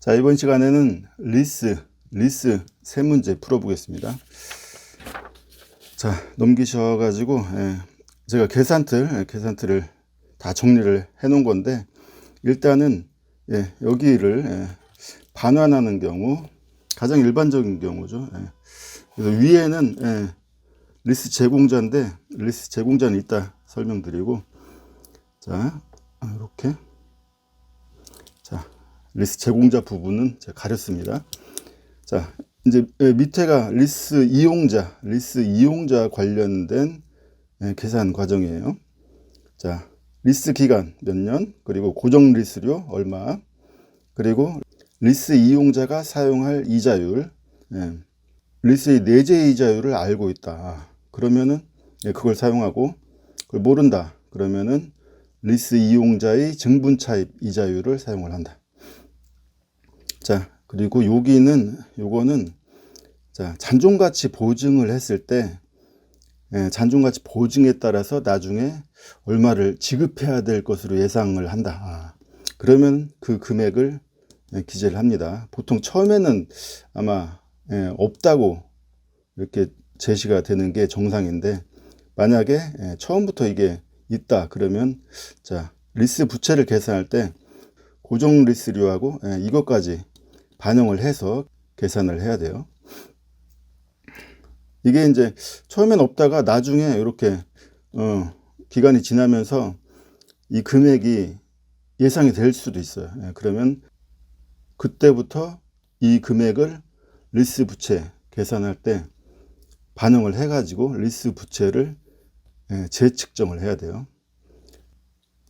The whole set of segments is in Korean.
자, 이번 시간에는 리스 세 문제 풀어보겠습니다. 자, 넘기셔가지고 제가 계산틀을 다 정리를 해 놓은 건데, 일단은 여기를 반환하는 경우, 가장 일반적인 경우죠. 그래서 위에는 리스 제공자인데, 리스 제공자는 이따 설명드리고, 자, 이렇게. 자, 리스 제공자 부분은 제가 가렸습니다. 자, 이제 밑에가 리스 이용자 관련된 계산 과정이에요. 자, 리스 기간 몇 년, 그리고 고정 리스료 얼마, 그리고 리스 이용자가 사용할 이자율, 리스의 내재 이자율을 알고 있다. 그러면은 그걸 사용하고, 그걸 모른다. 그러면은 리스 이용자의 증분 차입 이자율을 사용을 한다. 자, 그리고 요거는 자, 잔존가치 보증을 했을 때 잔존가치 보증에 따라서 나중에 얼마를 지급해야 될 것으로 예상을 한다. 그러면 그 금액을 기재를 합니다. 보통 처음에는 아마 없다고 이렇게 제시가 되는 게 정상인데, 만약에 처음부터 이게 있다 그러면, 자, 리스 부채를 계산할 때 고정 리스료하고 이것까지 반영을 해서 계산을 해야 돼요. 이게 이제 처음엔 없다가 나중에 이렇게 기간이 지나면서 이 금액이 예상이 될 수도 있어요. 그러면 그때부터 이 금액을 리스 부채 계산할 때 반영을 해가지고 리스 부채를 재측정을 해야 돼요.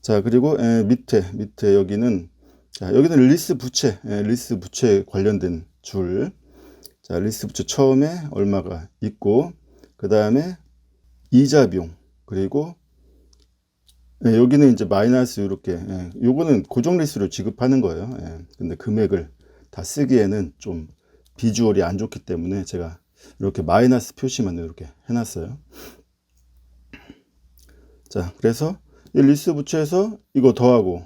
자, 그리고 밑에 여기는, 자, 여기는 리스 부채 관련된 줄. 자, 리스 부채 처음에 얼마가 있고, 그 다음에 이자 비용, 그리고 여기는 이제 마이너스 이렇게, 요거는 고정 리스로 지급하는 거예요. 근데 금액을 다 쓰기에는 좀 비주얼이 안 좋기 때문에 제가 이렇게 마이너스 표시만 이렇게 해놨어요. 자, 그래서 이 리스 부채에서 이거 더하고,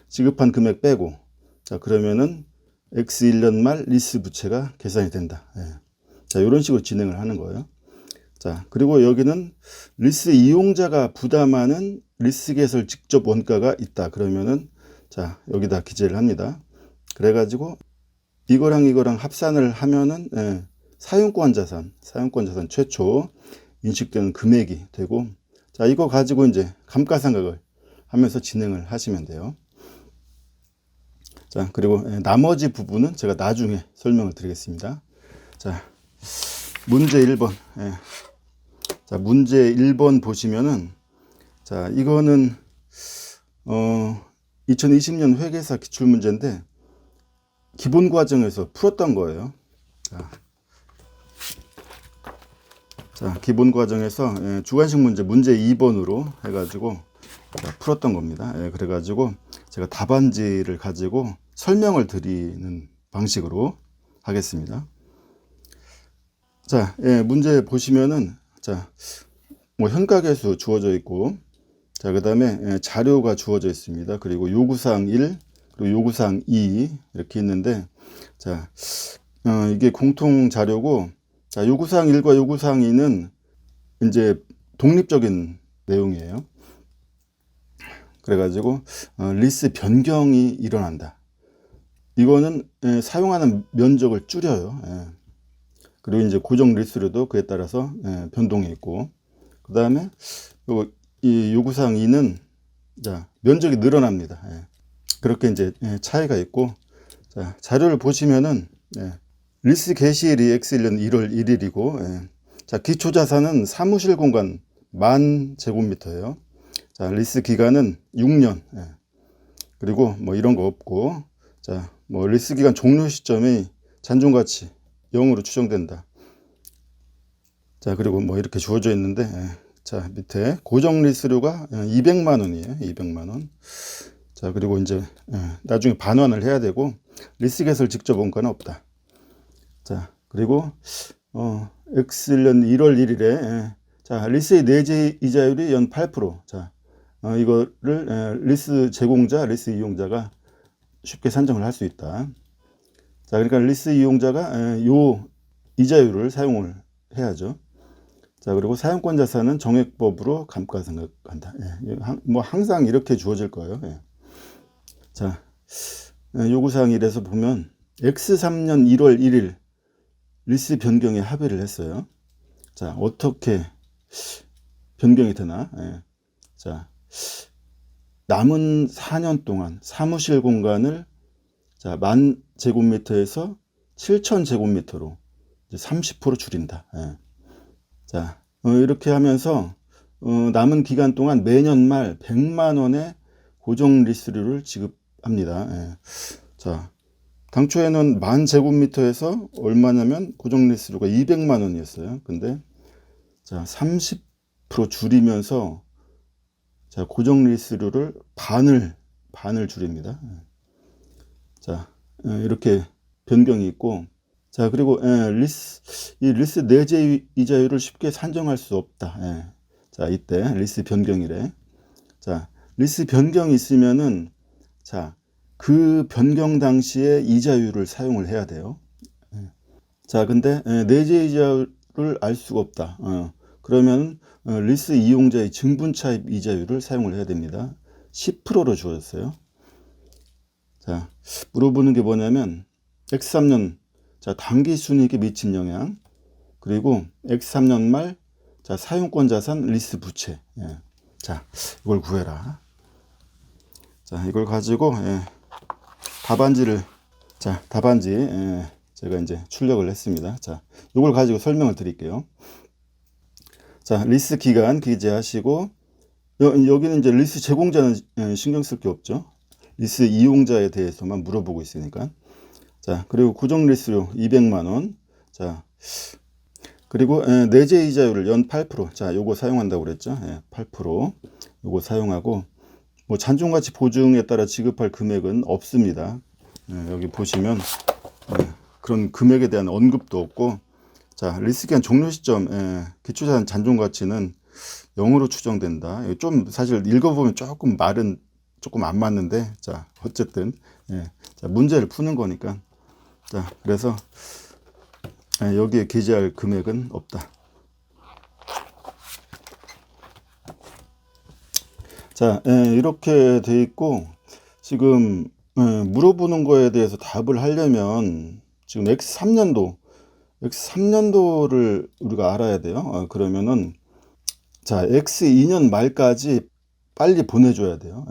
지급한 금액 빼고, 자, 그러면은 X1년 말 리스 부채가 계산이 된다. 자, 이런 식으로 진행을 하는 거예요. 자, 그리고 여기는 리스 이용자가 부담하는 리스 개설 직접 원가가 있다. 그러면은, 자, 여기다 기재를 합니다. 그래가지고 이거랑 합산을 하면은 사용권 자산 최초 인식되는 금액이 되고, 자, 이거 가지고 이제 감가상각을 하면서 진행을 하시면 돼요. 자, 그리고 나머지 부분은 제가 나중에 설명을 드리겠습니다. 자, 문제 1번. 자, 문제 1번 보시면은, 자, 이거는 2020년 회계사 기출문제인데 기본 과정에서 풀었던 거예요. 자, 기본 과정에서 주관식 문제 2번으로 해가지고 풀었던 겁니다. 그래가지고 제가 답안지를 가지고 설명을 드리는 방식으로 하겠습니다. 자, 문제 보시면은, 자, 뭐 현가계수 주어져 있고, 자, 그 다음에 자료가 주어져 있습니다. 그리고 요구사항 1, 그리고 요구사항 2 이렇게 있는데, 자, 이게 공통 자료고, 자, 요구사항 1과 요구사항 2는 이제 독립적인 내용이에요. 그래가지고 리스 변경이 일어난다. 이거는 사용하는 면적을 줄여요. 그리고 이제 고정 리스료도 그에 따라서 변동이 있고, 그 다음에 이 요구사항 2는, 자, 면적이 늘어납니다. 그렇게 이제 차이가 있고, 자, 자료를 보시면은 리스 개시일이 X1년 1월 1일이고, 자, 기초자산은 사무실 공간 10,000제곱미터예요. 자, 리스 기간은 6년. 그리고 뭐 이런 거 없고, 자, 뭐 리스 기간 종료 시점이 잔존가치 0으로 추정된다. 자, 그리고 뭐 이렇게 주어져 있는데, 자, 밑에 고정 리스료가 200만 원이에요. 200만 원. 자, 그리고 이제 나중에 반환을 해야 되고, 리스 개설 직접 원가는 없다. 자, 그리고 X1년 1월 1일에 자, 리스의 내재 이자율이 연 8%. 자, 이거를 리스 제공자, 리스 이용자가 쉽게 산정을 할 수 있다. 자, 그러니까 리스 이용자가 요 이자율을 사용을 해야죠. 자, 그리고 사용권 자산은 정액법으로 감가상각한다. 예, 뭐 항상 이렇게 주어질 거예요. 예. 자, 요구사항 1에서 보면 X3년 1월 1일 리스 변경에 합의를 했어요. 자, 어떻게 변경이 되나? 예. 자, 남은 4년 동안 사무실 공간을 자, 10,000제곱미터에서 7,000제곱미터로 30% 줄인다. 예. 자, 이렇게 하면서 남은 기간 동안 매년 말 100만 원의 고정 리스료를 지급합니다. 예. 자, 당초에는 10,000제곱미터에서 얼마냐면 고정 리스료가 200만 원이었어요. 근데 자, 30% 줄이면서 자, 고정 리스료를 반을 줄입니다. 자, 이렇게 변경이 있고, 자, 그리고 이 리스 내재 이자율을 쉽게 산정할 수 없다. 예. 자, 이때 리스 변경이래. 자, 리스 변경이 있으면은 자, 그 변경 당시에 이자율을 사용을 해야 돼요. 예. 자, 근데 내재 이자율을 알 수가 없다. 그러면 리스 이용자의 증분 차입 이자율을 사용을 해야 됩니다. 10%로 주어졌어요. 자, 물어보는 게 뭐냐면 X3년 자, 당기 순이익에 미친 영향, 그리고 X3년 말 자, 사용권 자산 리스 부채. 예. 자, 이걸 구해라. 자, 이걸 가지고 답안지를 자, 답안지 제가 이제 출력을 했습니다. 자, 이걸 가지고 설명을 드릴게요. 자, 리스 기간 기재하시고 여기는 이제 리스 제공자는 신경 쓸 게 없죠. 리스 이용자에 대해서만 물어보고 있으니까. 자, 그리고 고정 리스료 200만 원. 자, 그리고 내재 이자율을 연 8%. 자, 요거 사용한다고 그랬죠. 8%. 요거 사용하고 뭐 잔존가치 보증에 따라 지급할 금액은 없습니다. 여기 보시면 그런 금액에 대한 언급도 없고, 자, 리스기한 종료 시점 기초자산 잔존가치는 0으로 추정된다. 좀 사실 읽어보면 조금 말은 조금 안 맞는데, 자, 어쨌든 자, 문제를 푸는 거니까, 자, 그래서 여기에 기재할 금액은 없다. 자, 이렇게 돼 있고, 지금 물어보는 거에 대해서 답을 하려면 지금 X3년도를 우리가 알아야 돼요. 그러면은 자, X2년 말까지 빨리 보내줘야 돼요.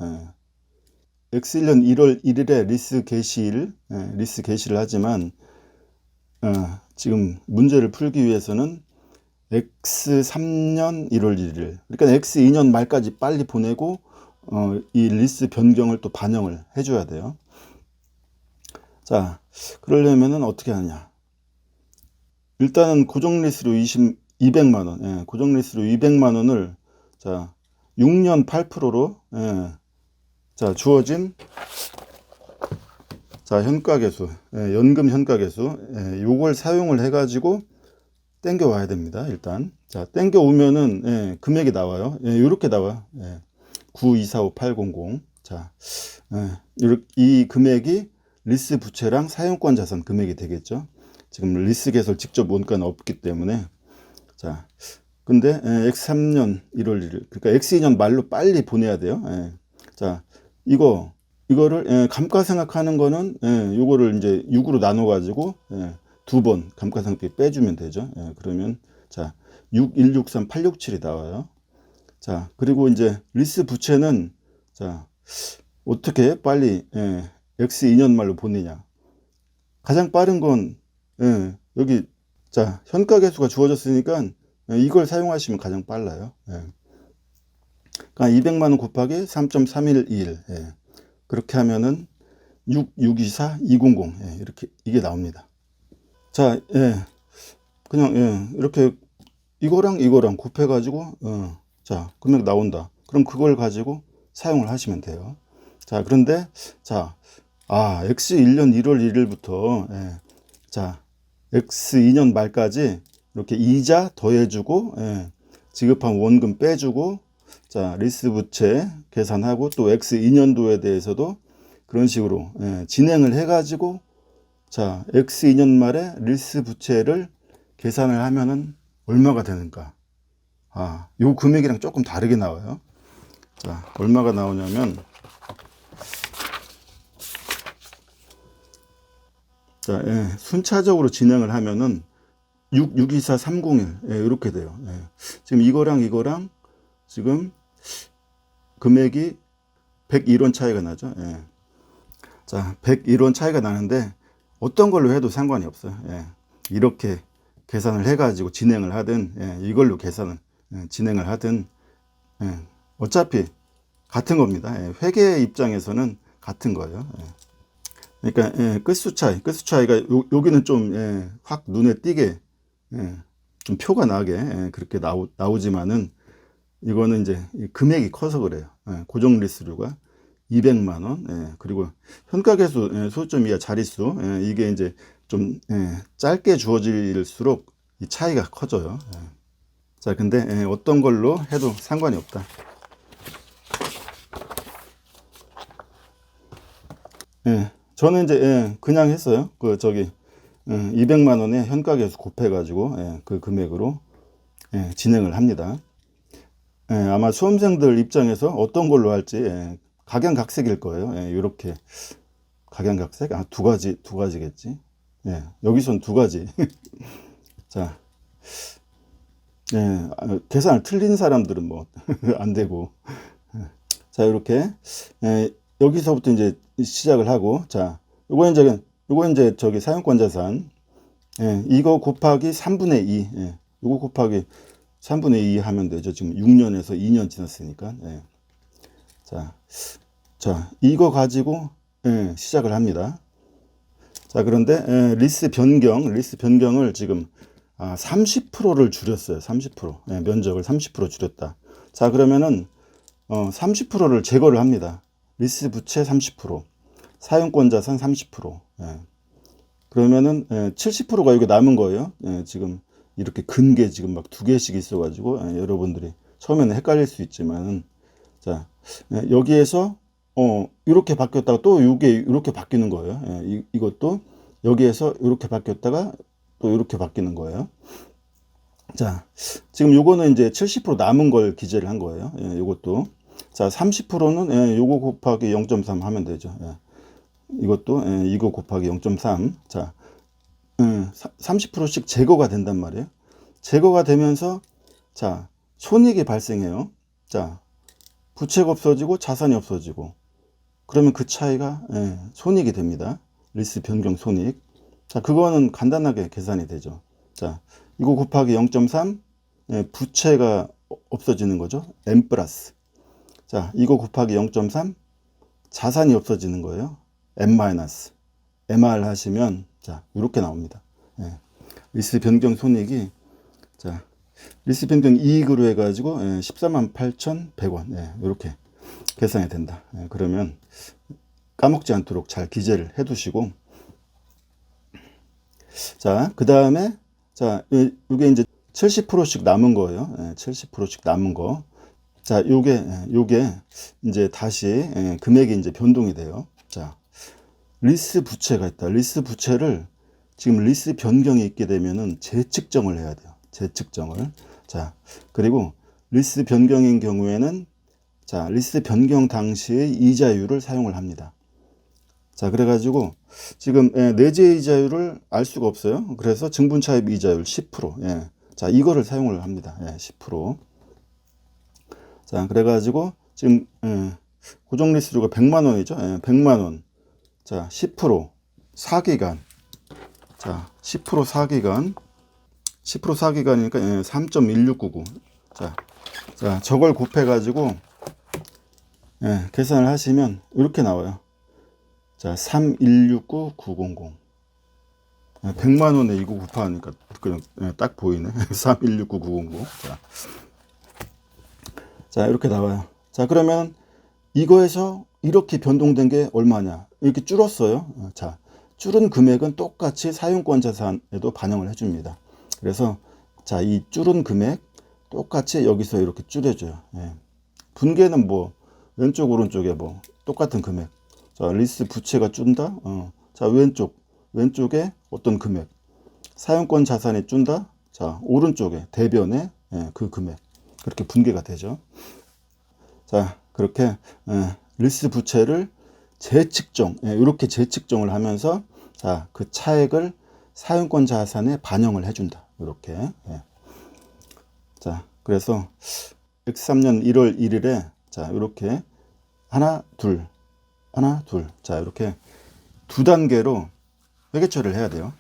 X1년 1월 1일에 리스 개시를 하지만 지금 문제를 풀기 위해서는 X3년 1월 1일, 그러니까 X2년 말까지 빨리 보내고 이 리스 변경을 또 반영을 해줘야 돼요. 자, 그러려면은 어떻게 하냐? 일단은 고정 리스료 200만 원, 고정 리스료 200만 원을 자 6년 8%로 자 주어진 자 현가계수, 연금 현가계수, 요걸 사용을 해가지고 땡겨 와야 됩니다. 일단 자 땡겨 오면은 금액이 나와요. 이렇게 나와요. 9245800. 자, 이 금액이 리스 부채랑 사용권 자산 금액이 되겠죠. 지금 리스 개설 직접 원가는 없기 때문에. 자, 근데 X3년 1월 1일, 그러니까 X2년 말로 빨리 보내야 돼요. 자, 이거를 감가상각하는 거는 요거를 이제 6으로 나눠 가지고 두 번 감가상각비 빼주면 되죠. 그러면 자 6, 1, 6, 3, 8, 6, 7이 나와요. 자, 그리고 이제 리스 부채는 자 어떻게 빨리 X2년 말로 보내냐? 가장 빠른 건 여기 자 현가계수가 주어졌으니까 이걸 사용하시면 가장 빨라요. 그러니까 200만 원 곱하기 3.311. 그렇게 하면은 6624 200 이렇게 이게 나옵니다. 자, 그냥 이렇게 이거랑 곱해 가지고 자 금액 나온다. 그럼 그걸 가지고 사용을 하시면 돼요. 자, 그런데 자 X1년 1월 1일부터 자 X2년 말까지 이렇게 이자 더해주고 지급한 원금 빼주고 자 리스 부채 계산하고 또 X2년도에 대해서도 그런 식으로 진행을 해가지고 자, X 2년 말에 리스 부채를 계산을 하면은 얼마가 되는가? 요 금액이랑 조금 다르게 나와요. 자, 얼마가 나오냐면, 자, 순차적으로 진행을 하면은 624301, 이렇게 돼요. 지금 이거랑 지금 금액이 101원 차이가 나죠. 자, 101원 차이가 나는데 어떤 걸로 해도 상관이 없어요. 이렇게 계산을 해가지고 진행을 하든, 이걸로 계산을 진행을 하든, 어차피 같은 겁니다. 회계 입장에서는 같은 거예요. 그러니까 끝수 차이가 여기는 좀 확 눈에 띄게 좀 표가 나게 그렇게 나오지만은 이거는 이제 금액이 커서 그래요. 고정 리스료가 200만 원, 그리고 현가계수 소점 이하 자릿수, 이게 이제 좀 짧게 주어질수록 이 차이가 커져요. 자, 근데 어떤 걸로 해도 상관이 없다. 저는 이제 그냥 했어요. 200만 원에 현가계수 곱해가지고 그 금액으로 진행을 합니다. 아마 수험생들 입장에서 어떤 걸로 할지 각양각색일 거예요. 이렇게 각양각색? 두 가지겠지. 여기선 두 가지. 자, 계산을 틀린 사람들은 뭐 안 되고. 자, 이렇게 여기서부터 이제 시작을 하고, 자, 요거 이제 저기 사용권 자산, 이거 곱하기 3분의 2, 요거 곱하기 3분의 2 하면 되죠. 지금 6년에서 2년 지났으니까. 자, 이거 가지고 시작을 합니다. 자, 그런데 리스 변경을 지금 30%를 줄였어요. 30%. 면적을 30% 줄였다. 자, 그러면은 30%를 제거를 합니다. 리스 부채 30%, 사용권 자산 30%. 그러면은 70%가 여기 남은 거예요. 지금 이렇게 근 게 지금 막 두 개씩 있어가지고 여러분들이 처음에는 헷갈릴 수 있지만, 자, 여기에서 이렇게 바뀌었다가 또 이게 이렇게 바뀌는 거예요. 이것도 여기에서 이렇게 바뀌었다가 또 이렇게 바뀌는 거예요. 자, 지금 요거는 이제 70% 남은 걸 기재를 한 거예요. 요것도. 자, 30%는 요거 곱하기 0.3 하면 되죠. 이것도 이거 곱하기 0.3. 자, 30%씩 제거가 된단 말이에요. 제거가 되면서, 자, 손익이 발생해요. 자, 부채가 없어지고 자산이 없어지고, 그러면 그 차이가 손익이 됩니다. 리스 변경 손익. 자, 그거는 간단하게 계산이 되죠. 자, 이거 곱하기 0.3, 부채가 없어지는 거죠. M 플러스. 자, 이거 곱하기 0.3, 자산이 없어지는 거예요. M 마이너스. MR 하시면, 자, 이렇게 나옵니다. 리스 변경 손익이, 자, 리스 변경 이익으로 해가지고 148,100원. 이렇게 계산이 된다. 그러면 까먹지 않도록 잘 기재를 해 두시고, 자, 그 다음에, 자, 이게 이제 70%씩 남은 거예요. 70%씩 남은 거. 자, 요게 이제 다시 금액이 이제 변동이 돼요. 자, 리스 부채가 있다. 리스 부채를 지금 리스 변경이 있게 되면은 재측정을 해야 돼요. 재측정을. 자, 그리고 리스 변경인 경우에는, 자, 리스 변경 당시의 이자율을 사용을 합니다. 자, 그래가지고 지금 내재 이자율을 알 수가 없어요. 그래서 증분차입 이자율 10%. 자, 이거를 사용을 합니다. 10%. 자, 그래가지고 지금 고정 리스료가 100만 원이죠. 100만 원. 자, 10% 4기간. 자, 10% 4기간. 10% 4기간이니까 3.1699. 자, 저걸 곱해가지고 계산을 하시면 이렇게 나와요. 자, 3169900. 100만 원에 이거 곱하니까 그냥 딱 보이네. 3169900. 자, 이렇게 나와요. 자, 그러면 이거에서 이렇게 변동된 게 얼마냐? 이렇게 줄었어요. 자, 줄은 금액은 똑같이 사용권 자산에도 반영을 해줍니다. 그래서, 자, 이 줄은 금액 똑같이 여기서 이렇게 줄여줘요. 분계는 뭐 왼쪽 오른쪽에 뭐 똑같은 금액. 자, 리스 부채가 준다. 자, 왼쪽 왼쪽에 어떤 금액, 사용권 자산이 준다. 자, 오른쪽에 대변에 그 금액, 그렇게 분개가 되죠. 자, 그렇게 리스 부채를 재측정, 이렇게 재측정을 하면서 자, 그 차액을 사용권 자산에 반영을 해준다. 이렇게. 자, 그래서 X3년 1월 1일에 자, 이렇게 하나, 둘, 하나, 둘. 자, 이렇게 두 단계로 회계 처리를 해야 돼요.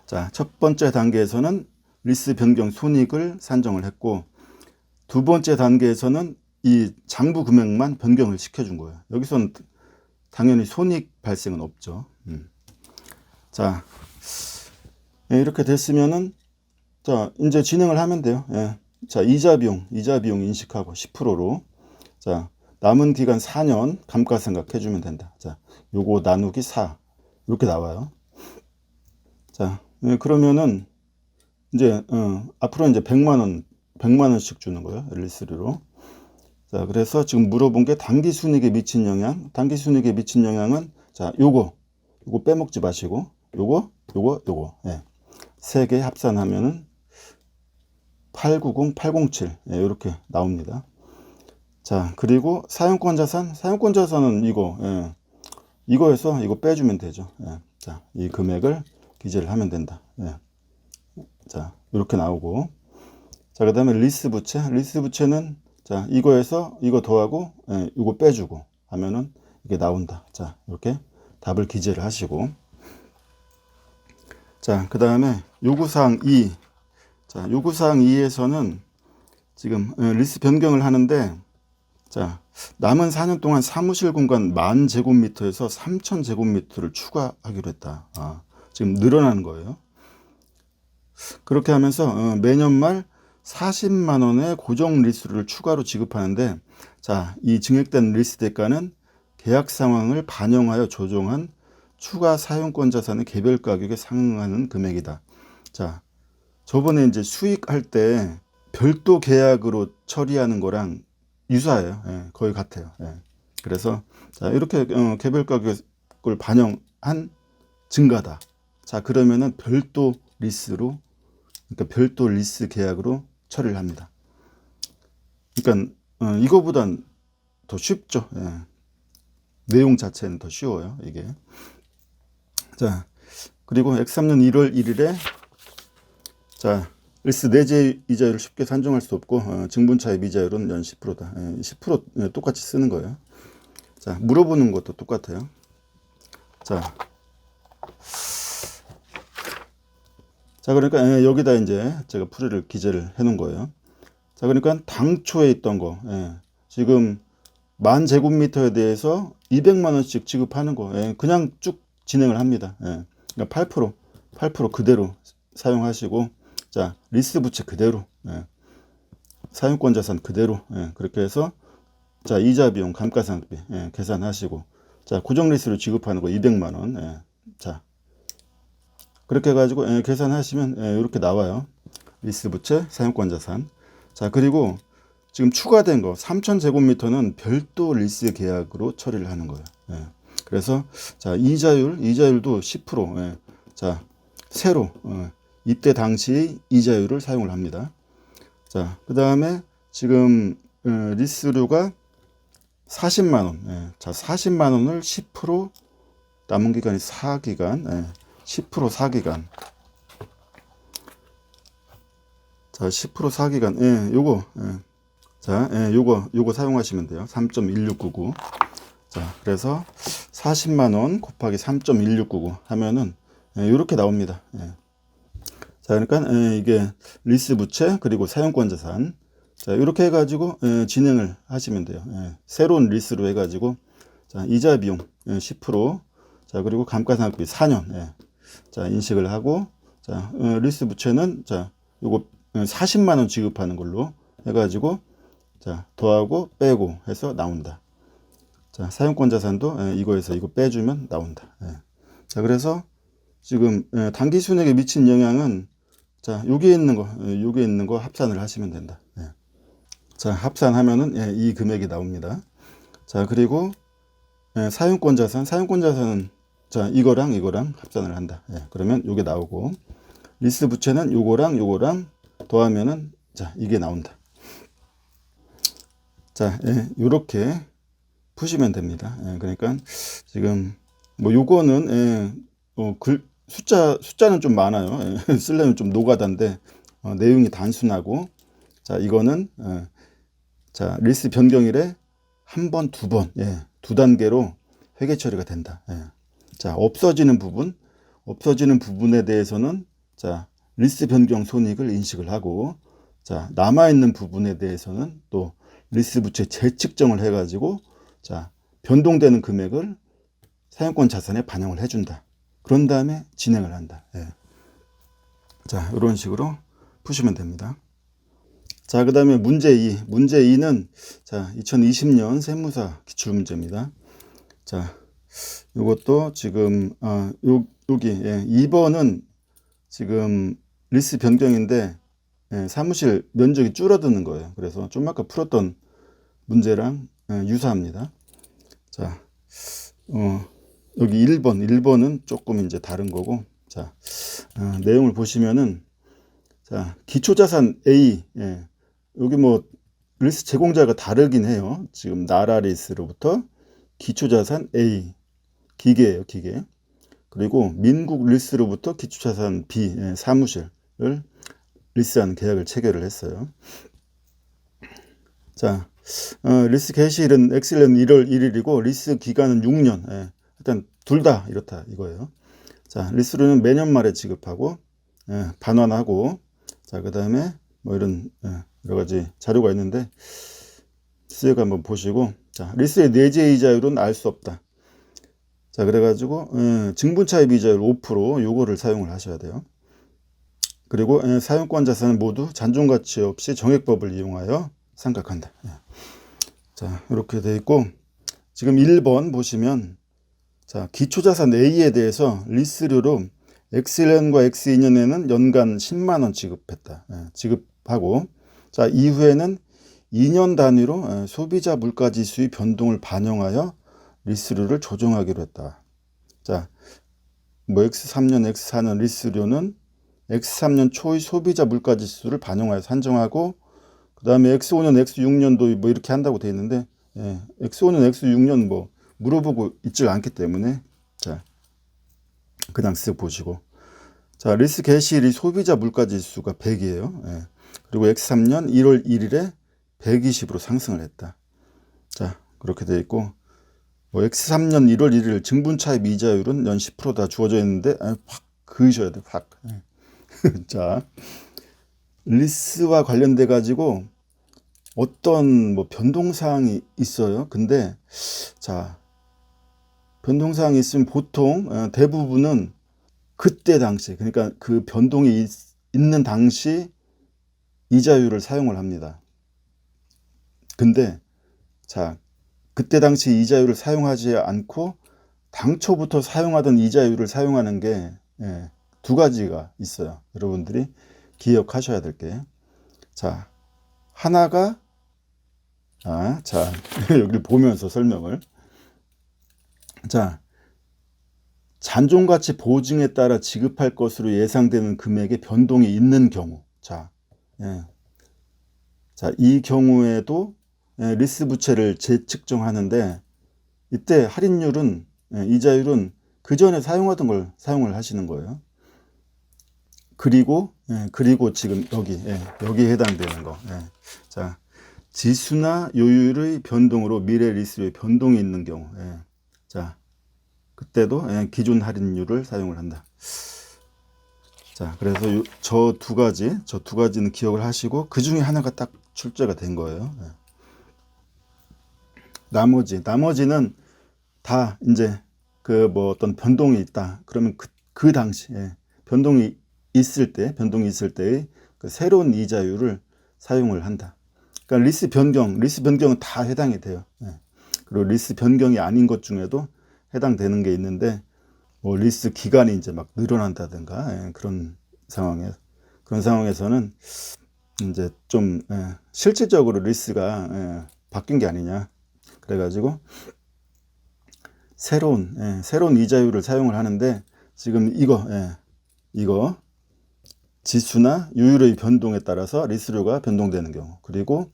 자, 첫 번째 단계에서는 리스 변경 손익을 산정을 했고, 두 번째 단계에서는 이 장부 금액만 변경을 시켜준 거예요. 여기서는 당연히 손익 발생은 없죠. 자, 이렇게 됐으면은, 자, 이제 진행을 하면 돼요. 자, 이자 비용 인식하고 10%로. 자, 남은 기간 4년 감가상각 해주면 된다. 자, 요거 나누기 4. 이렇게 나와요. 자, 그러면은, 이제, 앞으로 이제 100만원씩 주는 거예요. 리스로. 자, 그래서 지금 물어본 게 단기 순이익에 미친 영향. 단기 순이익에 미친 영향은, 자, 요거 빼먹지 마시고, 요거. 예. 세 개 합산하면은 890, 807. 이렇게 나옵니다. 자, 그리고 사용권 자산은 이거, 이거에서 이거 빼주면 되죠. 자, 이 금액을 기재를 하면 된다. 자, 이렇게 나오고. 자, 그 다음에 리스 부채는, 자, 이거에서 이거 더하고, 이거 빼주고 하면은 이게 나온다. 자, 이렇게 답을 기재를 하시고. 자, 그 다음에 요구사항 2. 자, 요구사항 2에서는 지금 리스 변경을 하는데, 자, 남은 4년 동안 사무실 공간 10,000제곱미터에서 3,000제곱미터를 추가하기로 했다. 지금 늘어나는 거예요. 그렇게 하면서 매년 말 40만 원의 고정 리스를 추가로 지급하는데, 자, 이 증액된 리스 대가는 계약 상황을 반영하여 조정한 추가 사용권 자산의 개별 가격에 상응하는 금액이다. 자, 저번에 이제 수익할 때 별도 계약으로 처리하는 거랑 유사해요. 거의 같아요. 그래서 자, 이렇게 개별 가격을 반영한 증가다. 자, 그러면은 별도 리스로, 그러니까 별도 리스 계약으로 처리를 합니다. 그러니까 이거보단 더 쉽죠. 내용 자체는 더 쉬워요, 이게. 자, 그리고 X3년 1월 1일에 자, 리스 내재 이자율을 쉽게 산정할 수 없고 증분차의 미자율은 연 10%다. 10% 똑같이 쓰는 거예요. 자, 물어보는 것도 똑같아요. 자, 그러니까 여기다 이제 제가 풀이를 기재를 해 놓은 거예요. 자, 그러니까 당초에 있던 거, 지금 10,000제곱미터에 대해서 200만 원씩 지급하는 거, 그냥 쭉 진행을 합니다. 그러니까 8% 그대로 사용하시고, 자, 리스 부채 그대로, 사용권 자산 그대로, 그렇게 해서, 자, 이자 비용, 감가상각비, 계산하시고, 자, 고정 리스로 지급하는 거 200만 원, 자, 그렇게 해가지고, 계산하시면, 이렇게 나와요. 리스 부채, 사용권 자산. 자, 그리고 지금 추가된 거, 3,000제곱미터는 별도 리스 계약으로 처리를 하는 거예요. 그래서, 자, 이자율도 10%, 자, 새로, 이때 당시 이자율을 사용을 합니다. 자, 그 다음에 지금 리스료가 40만 원. 자, 40만 원을 10% 남은 기간이 4기간. 10% 4기간. 자, 10% 4기간. 요거. 자, 요거 사용하시면 돼요. 3.1699. 자, 그래서 40만 원 곱하기 3.1699 하면은 요렇게 나옵니다. 자, 그러니까 이게 리스 부채 그리고 사용권 자산. 자, 이렇게 해가지고 진행을 하시면 돼요. 새로운 리스로 해가지고 자, 이자 비용 10%. 자, 그리고 감가상각비 4년. 자, 인식을 하고, 자, 리스 부채는 자, 요거 40만 원 지급하는 걸로 해가지고 자, 더하고 빼고 해서 나온다. 자, 사용권 자산도 이거에서 이거 빼주면 나온다. 자, 그래서 지금 단기 순이익에 미친 영향은 자, 여기에 있는 거 합산을 하시면 된다. 자, 합산하면은 이 금액이 나옵니다. 자, 그리고 사용권 자산은 자, 이거랑 이거랑 합산을 한다. 예, 그러면 요게 나오고, 리스 부채는 요거랑 요거랑 더하면은, 자, 이게 나온다. 자, 예, 요렇게 푸시면 됩니다. 예, 그러니까 지금 뭐 요거는 예, 숫자는 좀 많아요. 예, 쓰려면 좀 노가다인데 내용이 단순하고, 자, 이거는 자, 리스 변경일에 한 번, 두 번, 예, 두 단계로 회계 처리가 된다. 예. 자, 없어지는 부분에 대해서는 자, 리스 변경 손익을 인식을 하고, 자, 남아있는 부분에 대해서는 또 리스 부채 재측정을 해가지고, 자, 변동되는 금액을 사용권 자산에 반영을 해준다. 그런 다음에 진행을 한다. 예. 자, 이런 식으로 푸시면 됩니다. 자, 그 다음에 문제 2. 문제 2는 자, 2020년 세무사 기출문제입니다. 자, 요것도 지금 여기 예, 2번은 지금 리스 변경인데 예, 사무실 면적이 줄어드는 거예요. 그래서 좀 아까 풀었던 문제랑 유사합니다. 자, 여기 1번은 조금 이제 다른 거고, 자, 내용을 보시면은, 자, 기초자산 A, 예, 여기 뭐, 리스 제공자가 다르긴 해요. 지금 나라리스로부터 기초자산 A, 기계예요, 기계. 그리고 민국 리스로부터 기초자산 B, 예, 사무실을 리스하는 계약을 체결을 했어요. 자, 리스 개시일은 엑셀은 1월 1일이고 리스 기간은 6년. 예, 일단 둘 다 이렇다 이거예요. 자, 리스료는 매년 말에 지급하고 예, 반환하고, 자, 그 다음에 뭐 이런 여러 가지 자료가 있는데 수액 한번 보시고, 자, 리스의 내재 이자율은 알 수 없다. 자, 그래가지고 증분차입 이자율 5% 요거를 사용을 하셔야 돼요. 그리고 사용권 자산은 모두 잔존가치 없이 정액법을 이용하여 상각한다. 예. 자, 이렇게 돼 있고, 지금 1번 보시면, 자, 기초자산 A에 대해서 리스료로 X1년과 X2년에는 연간 10만원 지급했다. 예, 지급하고, 자, 이후에는 2년 단위로 소비자 물가지수의 변동을 반영하여 리스료를 조정하기로 했다. 자, 뭐 X3년, X4년 리스료는 X3년 초의 소비자 물가지수를 반영하여 산정하고, 그 다음에 X5년, X6년도 뭐 이렇게 한다고 되어 있는데, 예, X5년, X6년 뭐 물어보고 있질 않기 때문에, 자, 그냥 쓱 보시고. 자, 리스 개시일이 소비자 물가지수가 100이에요. 예. 그리고 X3년 1월 1일에 120으로 상승을 했다. 자, 그렇게 되어 있고, 뭐 X3년 1월 1일 증분차입 이자율은 연 10%다 주어져 있는데, 확 그으셔야 돼, 확. 예. 자, 리스와 관련돼 가지고 어떤 뭐 변동사항이 있어요. 근데 자, 변동사항이 있으면 보통 대부분은 그때 당시, 그러니까 그 변동이 있는 당시 이자율을 사용을 합니다. 근데 자, 그때 당시 이자율을 사용하지 않고 당초부터 사용하던 이자율을 사용하는 게 두 가지가 있어요. 여러분들이 기억하셔야 될 게. 자, 하나가 자, 여기 보면서 설명을. 자, 잔존가치 보증에 따라 지급할 것으로 예상되는 금액의 변동이 있는 경우. 자, 예. 자, 이 경우에도 리스 부채를 재측정하는데, 이때 할인율은, 이자율은 그 전에 사용하던 걸 사용을 하시는 거예요. 그리고 지금 여기에 해당되는 거. 자, 지수나 요율의 변동으로 미래 리스료의 변동이 있는 경우. 자, 그때도 기존 할인율을 사용을 한다. 자, 그래서 저 두 가지는 기억을 하시고, 그 중에 하나가 딱 출제가 된 거예요. 나머지는 다 이제 그 뭐 어떤 변동이 있다. 그러면 그 당시에 변동이 있을 때의 그 새로운 이자율을 사용을 한다. 그러니까 리스 변경은 다 해당이 돼요. 그리고 리스 변경이 아닌 것 중에도 해당되는 게 있는데, 뭐 리스 기간이 이제 막 늘어난다든가 그런 상황에서는 이제 좀 실질적으로 리스가 바뀐 게 아니냐. 그래가지고 새로운 이자율을 사용을 하는데, 지금 이거 지수나 요율의 변동에 따라서 리스료가 변동되는 경우, 그리고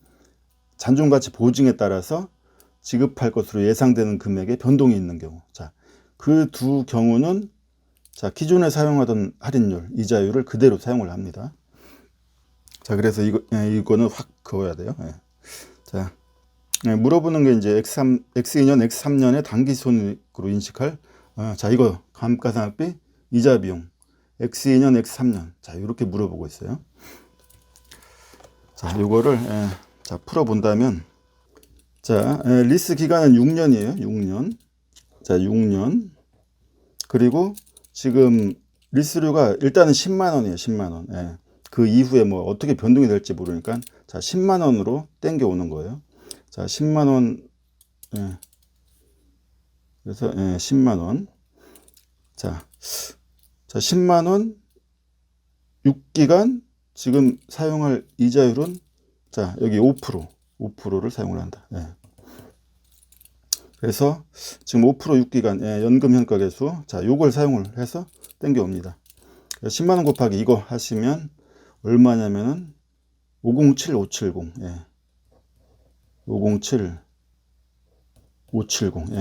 잔존가치 보증에 따라서 지급할 것으로 예상되는 금액의 변동이 있는 경우, 자, 그 두 경우는 자, 기존에 사용하던 할인율, 이자율을 그대로 사용을 합니다. 자, 그래서 이거는 확 그어야 돼요. 자, 물어보는 게 이제 X2년, X3년의 단기 손익으로 인식할, 자, 이거 감가상각비, 이자 비용, X2년, X3년. 자, 이렇게 물어보고 있어요. 자, 요거를 자, 풀어본다면, 자, 리스 기간은 6년이에요. 6년. 자, 6년. 그리고 지금 리스료가 일단은 10만 원이에요. 10만 원. 그 이후에 뭐 어떻게 변동이 될지 모르니까, 자, 10만 원으로 땡겨 오는 거예요. 자, 10만 원. 그래서 10만 원. 자, 10만 원 6기간 지금 사용할 이자율은, 자, 여기 5%를 사용을 한다. 그래서 지금 5% 6기간 연금 현가 계수, 자, 요걸 사용을 해서 땡겨 옵니다. 10만 원 곱하기 이거 하시면 얼마냐면은 507570. 507570.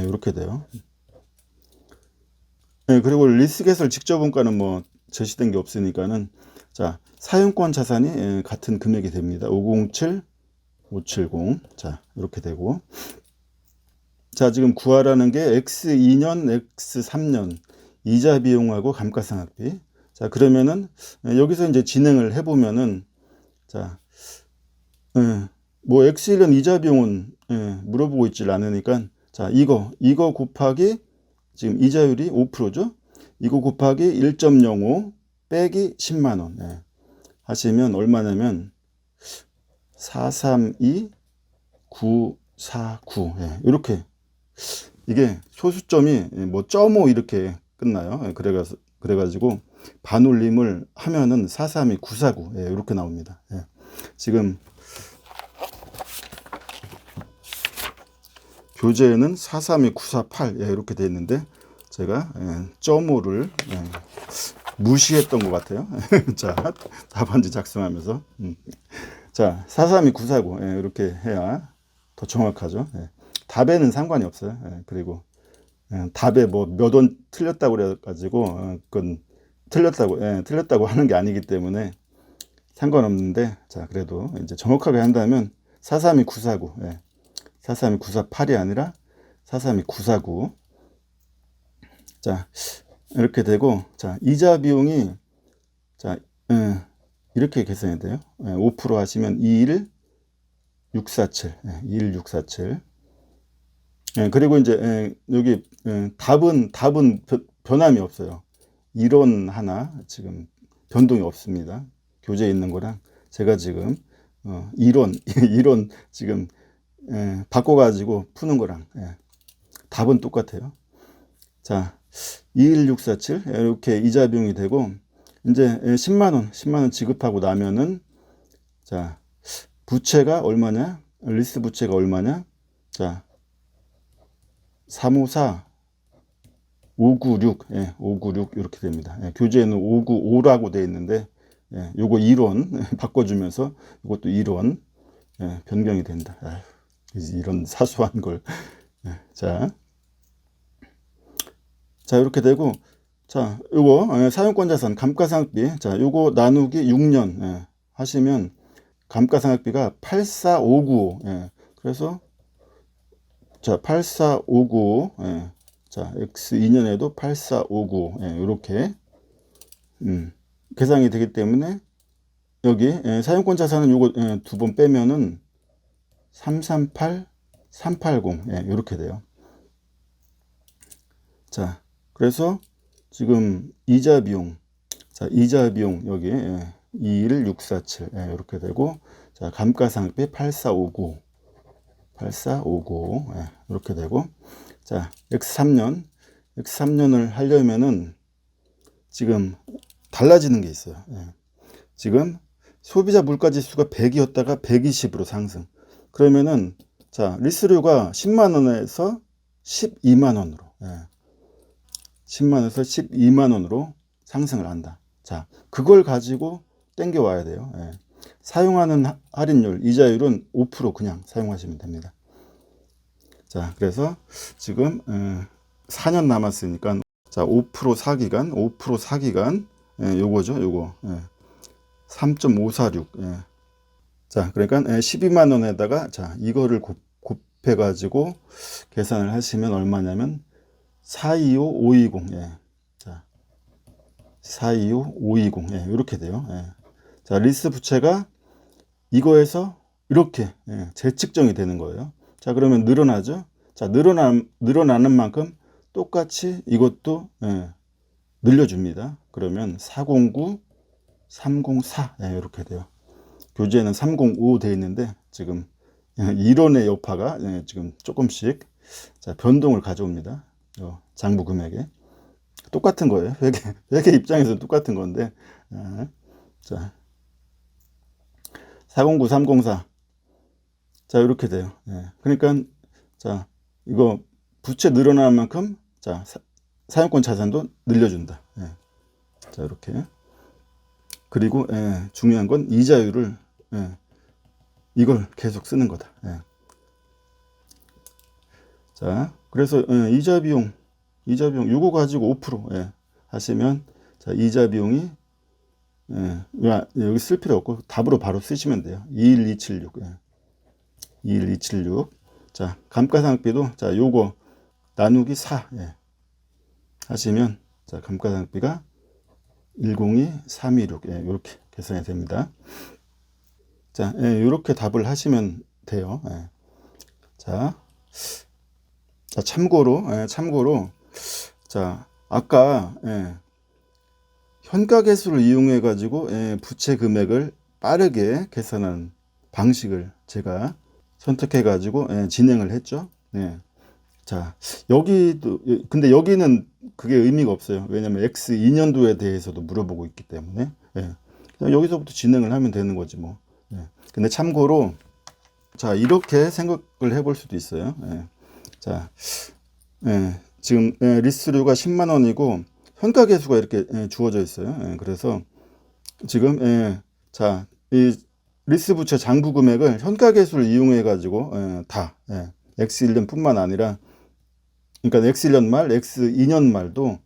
이렇게 돼요. 그리고 리스 개설 직접 원가는 뭐 제시된 게 없으니까는, 자, 사용권 자산이 같은 금액이 됩니다. 507570. 자, 이렇게 되고, 자, 지금 구하라는 게 X2년, X3년 이자 비용하고 감가상각비. 자, 그러면은 여기서 이제 진행을 해보면은, 자, 뭐 X1년 이자 비용은 물어보고 있질 않으니까, 자, 이거 곱하기 지금 이자율이 5%죠. 이거 곱하기 1.05 빼기 10만 원 하시면 얼마냐면 432949. 이렇게, 이게 소수점이 뭐 0.5 이렇게 끝나요. 그래가지고 반올림을 하면은 432949 이렇게 나옵니다. 지금 교재에는 432948 이렇게 돼 있는데, 제가 0.5를 무시했던 것 같아요. 자, 답안지 작성하면서, 자, 432949 이렇게 해야 더 정확하죠. 답에는 상관이 없어요. 그리고 답에 뭐 몇 원 틀렸다고 그래가지고 그건 틀렸다고 하는 게 아니기 때문에 상관없는데, 자, 그래도 이제 정확하게 한다면 432949, 432948이 아니라 432949. 자, 이렇게 되고, 자, 이자 비용이, 자, 이렇게 계산이 돼요. 5% 하시면 21647. 21647. 그리고 이제 여기 답은 변함이 없어요. 이론 하나 지금 변동이 없습니다. 교재에 있는 거랑 제가 지금 이론 지금 바꿔가지고 푸는 거랑 답은 똑같아요. 자, 21647 이렇게 이자 비용이 되고, 이제 10만 원 지급하고 나면은, 자, 부채가 얼마냐? 리스 부채가 얼마냐? 자, 354 596 596 이렇게 됩니다. 교재에는 595라고 되어 있는데, 요거 1원 바꿔주면서 이것도 1원 변경이 된다. 아휴, 이런 사소한 걸. 자, 이렇게 되고, 자, 요거 사용권 자산 감가상각비, 자, 요거 나누기 6년 하시면 감가상각비가 84595. 그래서 자, 84595. 자, X2년에도 84595. 이렇게 계산이 되기 때문에, 여기 사용권 자산은 요거 두 번 빼면은 338 380 이렇게 돼요. 자, 그래서 지금 이자 비용, 자, 이자 비용 여기 21647 이렇게 되고, 자, 감가상각비 8459 이렇게 되고, 자, X3년을 하려면은 지금 달라지는 게 있어요. 지금 소비자 물가지수가 100이었다가 120으로 상승. 그러면은, 자, 리스료가 10만 원에서 12만 원으로. 예. 10만 원에서 12만 원으로 상승을 한다. 자, 그걸 가지고 땡겨 와야 돼요. 예. 사용하는 할인율, 이자율은 5% 그냥 사용하시면 됩니다. 자, 그래서 지금 4년 남았으니까 자, 5% 사기간, 5% 사기간 요거죠, 요거. 3.546. 자, 그러니까 12만 원에다가 자, 이거를 곱해 가지고 계산을 하시면 얼마냐면 425520. 자, 425520. 이렇게 돼요. 자, 리스 부채가 이거에서 이렇게 재측정이 되는 거예요. 자, 그러면 늘어나죠. 자, 늘어나는 만큼 똑같이 이것도 늘려줍니다. 그러면 409, 304 이렇게 돼요. 교재에는 305 되어 있는데 지금 이론의 여파가 지금 조금씩 자, 변동을 가져옵니다. 장부 금액에 똑같은 거예요. 회계 입장에서는 똑같은 건데 자, 409, 304 자, 이렇게 돼요. 그러니까 자, 이거 부채 늘어나는 만큼 자, 사용권 자산도 늘려준다. 자, 이렇게. 그리고 중요한 건 이자율을 이걸 계속 쓰는 거다. 자, 그래서 이자 비용 이거 가지고 5% 하시면 자, 이자 비용이 여기 쓸 필요 없고 답으로 바로 쓰시면 돼요. 21276. 21276. 자, 감가상각비도 자, 요거 나누기 4 하시면 자, 감가상각비가 102326 이렇게 계산이 됩니다. 자, 이렇게 답을 하시면 돼요. 자, 참고로 자, 아까 현가계수를 이용해 가지고 부채 금액을 빠르게 계산하는 방식을 제가 선택해 가지고 진행을 했죠. 자, 여기도 근데 여기는 그게 의미가 없어요. 왜냐면 X 2년도에 대해서도 물어보고 있기 때문에 그냥 여기서부터 진행을 하면 되는 거지 뭐. 근데 참고로 자, 이렇게 생각을 해볼 수도 있어요. 자, 지금 리스료가 10만 원이고 현가계수가 이렇게 주어져 있어요. 그래서 지금 자, 이 리스 부채 장부 금액을 현가계수를 이용해 가지고 다 X1년 뿐만 아니라 그러니까 X1년 말, X2년 말도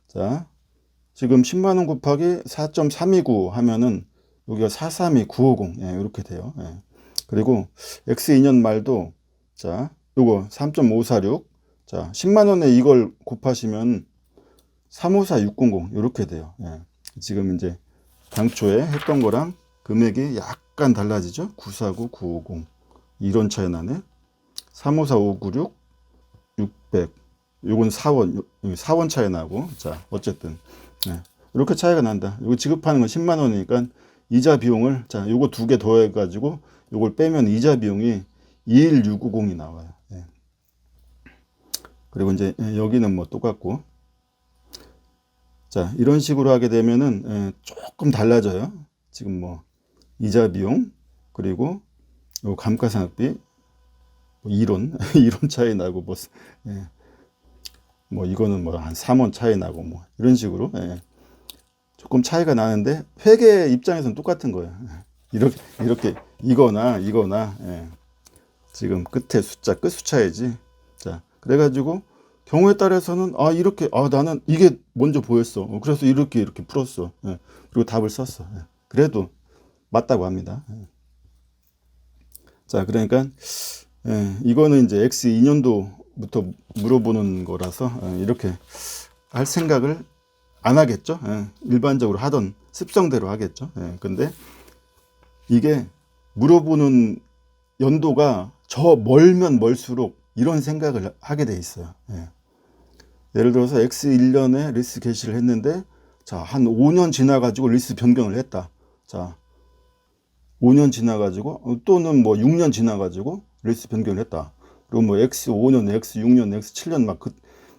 자, 지금 10만 원 곱하기 4.329 하면은 여기가 432950 이렇게 돼요. 그리고 X2년 말도 자, 요거 3.546 자, 10만 원에 이걸 곱하시면 354600 이렇게 돼요. 지금 이제 당초에 했던 거랑 금액이 약간 달라지죠. 949 950 이런 차이 나네. 354596 600 요건 4원 차이 나고 자, 어쨌든 이렇게 차이가 난다. 이거 지급하는 건 10만 원이니까 이자 비용을 자, 요거 두 개 더해 가지고 요걸 빼면 이자 비용이 21690이 나와요. 그리고 이제 여기는 뭐 똑같고 자, 이런 식으로 하게 되면은 조금 달라져요. 지금 뭐 이자 비용 그리고 요 감가상각비 뭐 이론 차이 나고 뭐 이거는 뭐 한 3원 차이 나고 뭐 이런 식으로 조금 차이가 나는데 회계 입장에서는 똑같은 거예요. 이렇게 이거나 지금 끝에 숫자 끝 숫자이지. 자, 그래가지고 경우에 따라서는 이렇게 나는 이게 먼저 보였어. 그래서 이렇게 풀었어. 그리고 답을 썼어. 그래도 맞다고 합니다. 자, 그러니까 이거는 이제 X 2년도부터 물어보는 거라서 이렇게 할 생각을 안 하겠죠. 일반적으로 하던 습성대로 하겠죠. 근데 이게 물어보는 연도가 저 멀면 멀수록 이런 생각을 하게 돼 있어요. 예를 들어서 X1년에 리스 게시를 했는데 자, 한 5년 지나가지고 리스 변경을 했다. 자, 5년 지나가지고 또는 뭐 6년 지나가지고 리스 변경을 했다. 그리고 뭐 X5년, X6년, X7년 막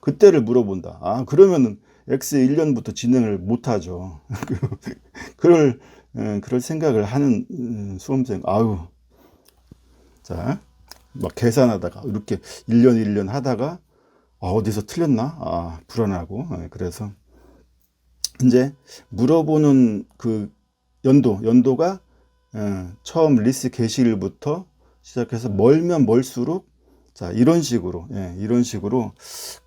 그때를 물어본다. 그러면은 X1년부터 진행을 못 하죠. 그럴 생각을 하는 수험생. 자, 막 계산하다가 이렇게 1년 하다가 어디서 틀렸나? 불안하고. 그래서 이제 물어보는 그 연도가 처음 리스 게시일부터 시작해서 멀면 멀수록 자, 이런 식으로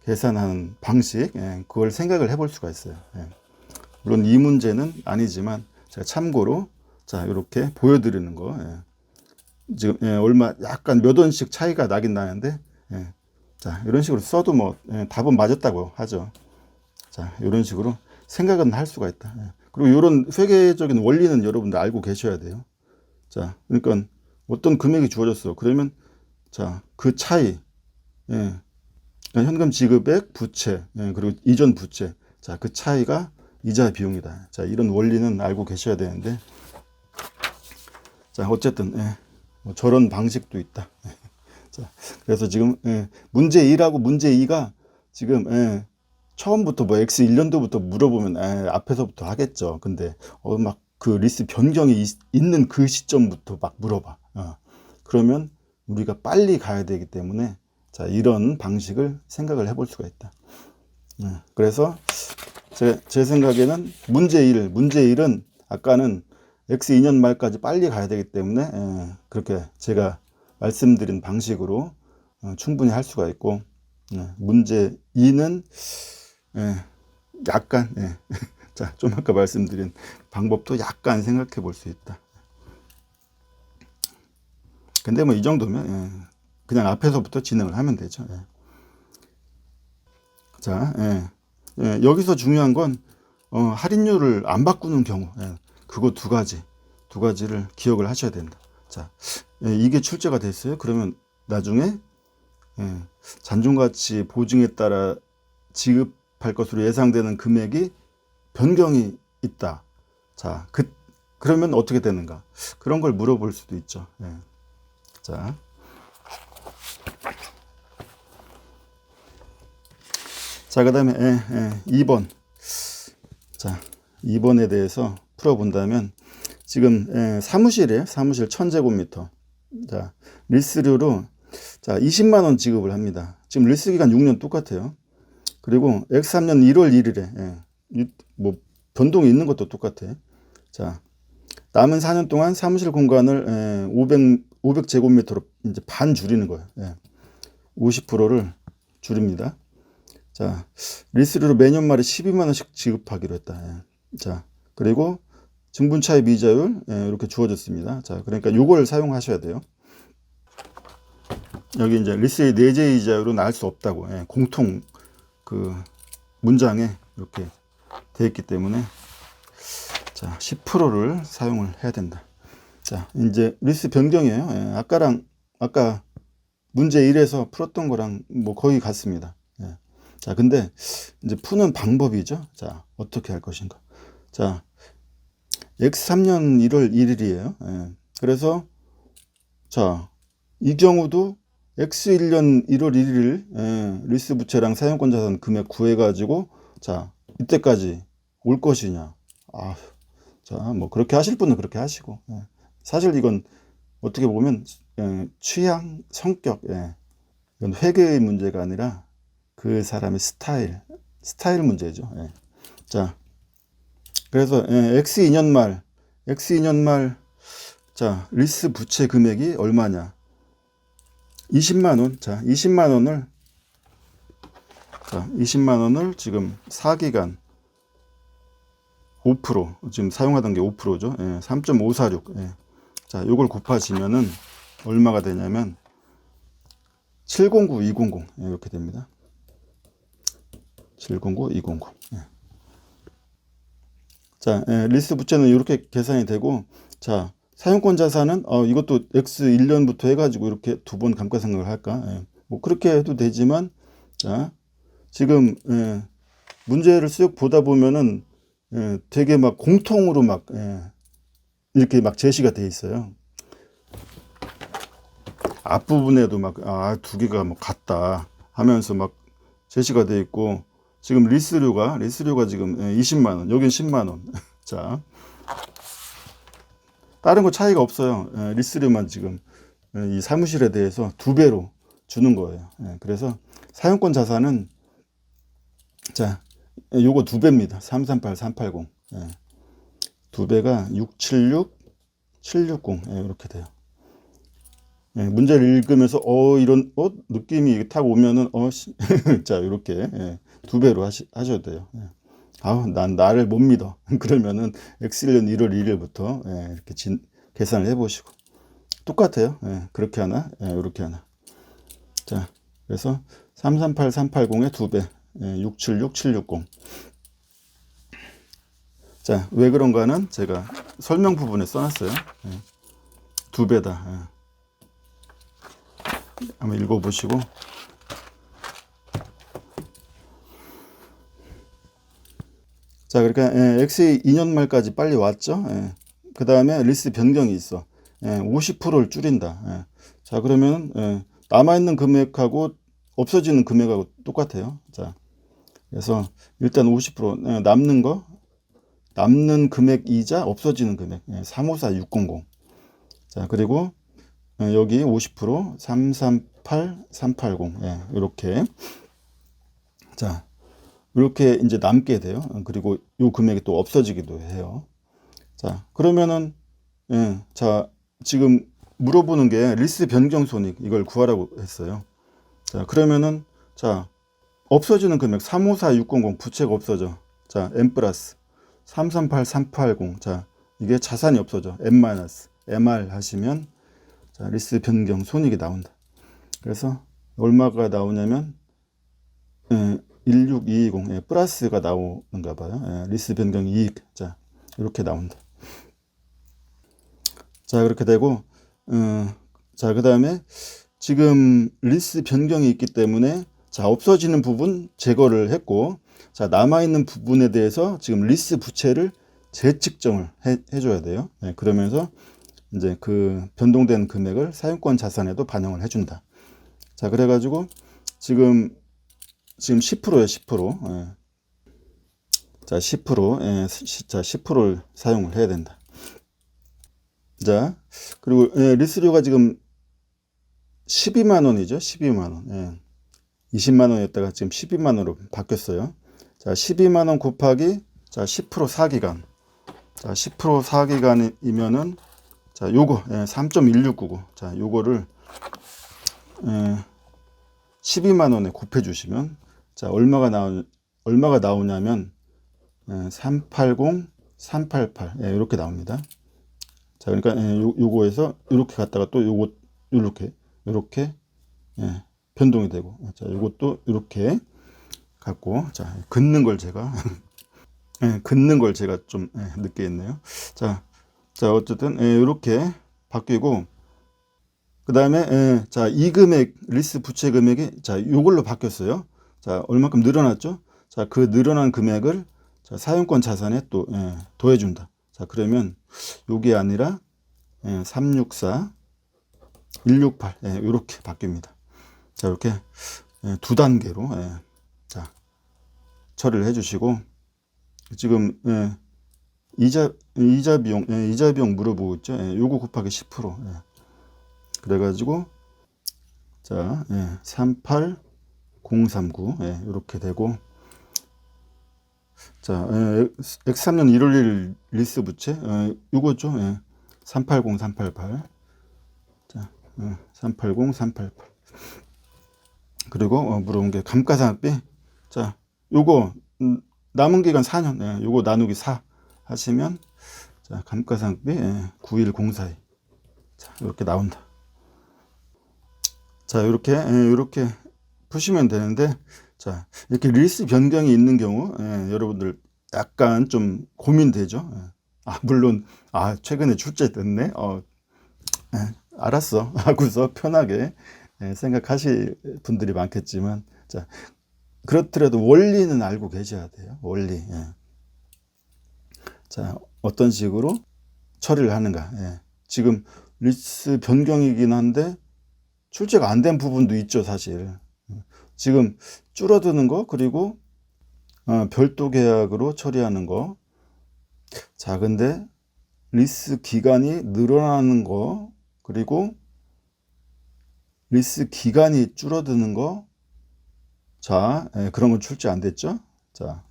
계산하는 방식, 그걸 생각을 해볼 수가 있어요. 물론 이 문제는 아니지만 제가 참고로 자, 이렇게 보여드리는 거. 지금 얼마 약간 몇 원씩 차이가 나긴 나는데 자, 이런 식으로 써도 뭐 답은 맞았다고 하죠. 자, 이런 식으로 생각은 할 수가 있다. 그리고 이런 회계적인 원리는 여러분들 알고 계셔야 돼요. 자, 그러니까 어떤 금액이 주어졌어. 그러면 자, 그 차이, 그러니까 현금 지급액, 부채, 그리고 이전 부채. 자, 그 차이가 이자 비용이다. 자, 이런 원리는 알고 계셔야 되는데, 자, 어쨌든 뭐 저런 방식도 있다. 자, 그래서 지금 문제 1하고 문제 2가 지금 처음부터 뭐 X 1년도부터 물어보면 앞에서부터 하겠죠. 근데 막 그 리스 변경이 있는 그 시점부터 막 물어봐. 그러면 우리가 빨리 가야 되기 때문에 자, 이런 방식을 생각을 해볼 수가 있다. 그래서 제 생각에는 문제 1은 아까는 X 2년 말까지 빨리 가야 되기 때문에 그렇게 제가 말씀드린 방식으로 충분히 할 수가 있고, 문제 2는 약간 자, 좀 아까 말씀드린 방법도 약간 생각해 볼 수 있다. 근데 뭐 이 정도면 그냥 앞에서부터 진행을 하면 되죠. 자, 여기서 중요한 건 할인율을 안 바꾸는 경우, 그거 두 가지를 기억을 하셔야 된다. 자, 이게 출제가 됐어요. 그러면 나중에 잔존가치 보증에 따라 지급할 것으로 예상되는 금액이 변경이 있다. 자, 그러면 어떻게 되는가? 그런 걸 물어볼 수도 있죠. 자, 그 다음에 2번. 자, 2번에 대해서 풀어본다면 지금 사무실 1000제곱미터. 자, 리스료로 자, 20만 원 지급을 합니다. 지금 리스 기간 6년 똑같아요. 그리고 X3년 1월 1일에 뭐 변동이 있는 것도 똑같아. 자, 남은 4년 동안 사무실 공간을 500제곱미터로 이제 반 줄이는 거예요. 50%를 줄입니다. 자, 리스료로 매년말에 12만 원씩 지급하기로 했다. 자, 그리고 증분차입 이자율 이렇게 주어졌습니다. 자, 그러니까 요걸 사용하셔야 돼요. 여기 이제 리스의 내재 이자율은 알 수 없다고 공통 그 문장에 이렇게 되어 있기 때문에 자, 10%를 사용을 해야 된다. 자, 이제 리스 변경이에요. 아까 문제 1에서 풀었던 거랑 뭐 거의 같습니다. 자, 근데 이제 푸는 방법이죠. 자, 어떻게 할 것인가. 자, X3년 1월 1일이에요. 그래서 자, 이 경우도 X1년 1월 1일 리스 부채랑 사용권 자산 금액 구해가지고 자, 이때까지 올 것이냐. 자, 뭐 그렇게 하실 분은 그렇게 하시고 사실 이건 어떻게 보면 취향, 성격, 이건 회계의 문제가 아니라 그 사람의 스타일 문제죠. 자, 그래서 X2년 말 자, 리스 부채 금액이 얼마냐? 20만 원. 자, 20만 원을 지금 4기간 5% 지금 사용하던 게 5%죠. 3.546. 자, 요걸 곱하시면은 얼마가 되냐면 709200 이렇게 됩니다. 709200. 자, 리스 부채는 이렇게 계산이 되고, 자, 사용권 자산은 이것도 X1년부터 해가지고 이렇게 두 번 감가상각을 할까? 뭐 그렇게 해도 되지만, 자, 지금 문제를 쓱 보다 보면은 되게 막 공통으로 막 이렇게 막 제시가 돼 있어요. 앞부분에도 막 두 개가 뭐 같다 하면서 막 제시가 돼 있고, 지금 리스료가 지금 20만 원, 여긴 10만 원. 자, 다른 거 차이가 없어요. 리스료만 지금 이 사무실에 대해서 2배로 주는 거예요. 예, 그래서 사용권 자산은 자, 요거 2배입니다. 338, 380. 예, 2배가 676, 760. 예, 이렇게 돼요. 예, 문제를 읽으면서 이런 느낌이 탁 오면은 자, 이렇게 예, 2배로 하셔도 돼요. 예. 난 나를 못 믿어. 그러면은 X일년 1월 1일부터 예, 이렇게 계산을 해보시고 똑같아요. 예, 그렇게 하나, 예, 이렇게 하나. 자, 그래서 338, 380의 2배, 예, 676, 760. 자, 왜 그런가는 제가 설명 부분에 써놨어요. 예, 2배다. 예. 한번 읽어보시고. 자, 그러니까 X 2년 말까지 빨리 왔죠. 그 다음에 리스트 변경이 있어. 50%를 줄인다. 자, 그러면 남아있는 금액하고 없어지는 금액하고 똑같아요. 자, 그래서 일단 50% 남는 금액이자 없어지는 금액 354, 600. 자, 그리고 여기 50% 338, 380 이렇게. 자, 이렇게 이제 남게 돼요. 그리고 이 금액이 또 없어지기도 해요. 자, 그러면은 자, 지금 물어보는 게 리스트 변경 손익 이걸 구하라고 했어요. 자, 그러면은 자, 없어지는 금액 354, 600 부채가 없어져. 자, M 플러스 338, 380. 자, 이게 자산이 없어져. M 마이너스 MR 하시면 자, 리스트 변경 손익이 나온다. 그래서 얼마가 나오냐면 16220 플러스가 나오는가 봐요. 리스트 변경 이익. 자, 이렇게 나온다. 자, 그렇게 되고 자, 그 다음에 지금 리스트 변경이 있기 때문에 자, 없어지는 부분 제거를 했고, 자, 남아있는 부분에 대해서 지금 리스트 부채를 재측정을 해줘야 돼요. 그러면서 이제 그 변동된 금액을 사용권 자산에도 반영을 해준다. 자, 그래가지고 지금 10%예요, 10%. 자, 10%, 자, 10%를 사용을 해야 된다. 자, 그리고 리스료가 지금 12만 원이죠. 12만 원. 20만 원이었다가 지금 12만 원으로 바뀌었어요. 자, 12만 원 곱하기 자, 10% 사기간. 자, 10% 사기간이면은 자, 요거 3.1699. 자, 요거를 12만 원에 곱해 주시면 자, 얼마가 나오냐면 380, 388 이렇게 나옵니다. 자, 그러니까 요거에서 이렇게 갔다가 또 요거 이렇게 변동이 되고, 자, 요것도 이렇게 갖고, 자, 긋는 걸 제가 좀 늦게 했네요. 자, 어쨌든 이렇게 바뀌고, 그 다음에 자, 이 금액 리스트 부채 금액이 자, 요걸로 바뀌었어요. 자, 얼마큼 늘어났죠? 자, 그 늘어난 금액을 자, 사용권 자산에 또 더해준다. 자, 그러면 요게 아니라 364, 168 이렇게 바뀝니다. 자, 이렇게 두 단계로 자, 처리를 해주시고, 지금 이자 비용 물어보고 있죠. 요거 곱하기 10%. 그래가지고 자, 38039 이렇게 되고, 자, X3년 1월 1일 리스트 부채 요거죠. 380, 388. 자, 380, 388. 그리고 물어본 게 감가상각비. 자, 요거 남은 기간 4년. 요거 나누기 4 하시면 자, 감가상각비 91042. 자, 이렇게 나온다. 자, 이렇게 푸시면 되는데, 자, 이렇게 리스트 변경이 있는 경우 여러분들 약간 좀 고민되죠. 물론 최근에 출제됐네. 알았어 하고서 편하게 생각하실 분들이 많겠지만, 자, 그렇더라도 원리는 알고 계셔야 돼요. 원리. 자, 어떤 식으로 처리를 하는가. 지금 리스트 변경이긴 한데 출제가 안 된 부분도 있죠, 사실. 지금 줄어드는 거, 그리고 별도 계약으로 처리하는 거. 자, 근데 리스트 기간이 늘어나는 거, 그리고 리스 기간이 줄어드는 거. 자, 그런 건 출제 안 됐죠. 자,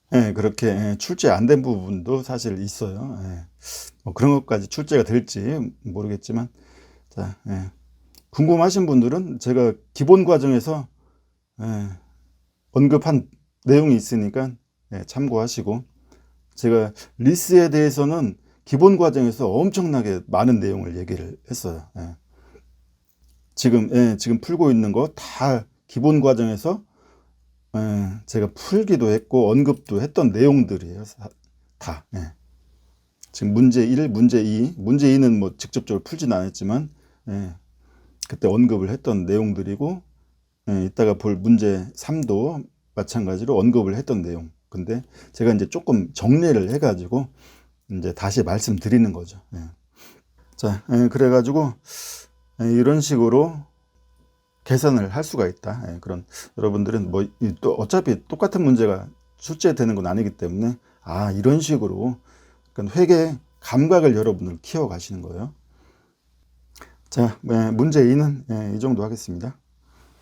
그렇게 출제 안 된 부분도 사실 있어요. 뭐 그런 것까지 출제가 될지 모르겠지만, 자, 궁금하신 분들은 제가 기본 과정에서 언급한 내용이 있으니까 참고하시고, 제가 리스에 대해서는 기본 과정에서 엄청나게 많은 내용을 얘기를 했어요. 지금 풀고 있는 거 다 기본 과정에서 제가 풀기도 했고 언급도 했던 내용들이에요. 다. 지금 문제 1, 문제 2, 문제 2는 뭐 직접적으로 풀진 않았지만 그때 언급을 했던 내용들이고, 이따가 볼 문제 3도 마찬가지로 언급을 했던 내용. 근데 제가 이제 조금 정리를 해가지고 이제 다시 말씀드리는 거죠. 자, 그래가지고 이런 식으로 계산을 할 수가 있다. 그런, 여러분들은 뭐 또 어차피 똑같은 문제가 출제되는 건 아니기 때문에 이런 식으로 회계 감각을 여러분들 키워 가시는 거예요. 자, 문제 2는 이 정도 하겠습니다.